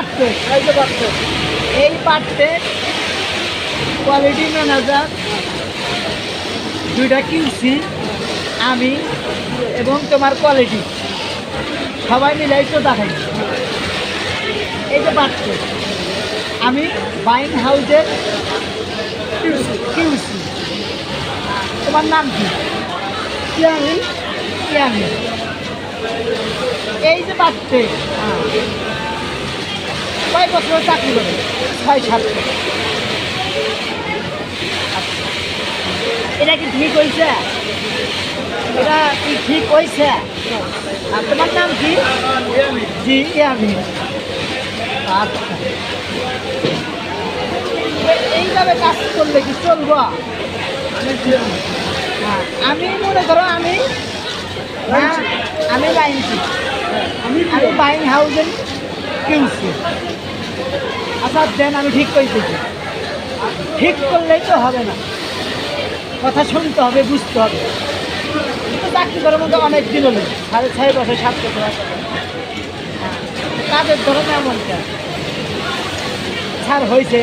পারতে এই পারতে কোয়ালিটি ম্যানেজার দুইটা কিনছি আমি এবং তোমার কোয়ালিটি সবাই মিলে তো দেখাই। এই যে পারতে আমি বাইং হাউসের কিউসি। তোমার নাম কি? আমি এই যে পারতে কয় বছর চাকরি করে? 6-7 বছর। এটা কি ঠিক হয়েছে? এটা কি ঠিক হয়েছে? আর তোমার নাম কি? জি আমি। আচ্ছা, এইভাবে কাজ করলে কি চলবো? হ্যাঁ, আমি মনে করো আমি বাইংছি, আমি বাইং হাউসের কিনছি। আচ্ছা দেন আমি ঠিক করতেছি। ঠিক করলেই তো হবে না, কথা শুনতে হবে, বুঝতে হবে। কিন্তু চাকরি করার মধ্যে অনেক দিন হলো, 6.5 বছর 7 বছর। তাদের ধরনের এমনটা ছাড় হয়েছে।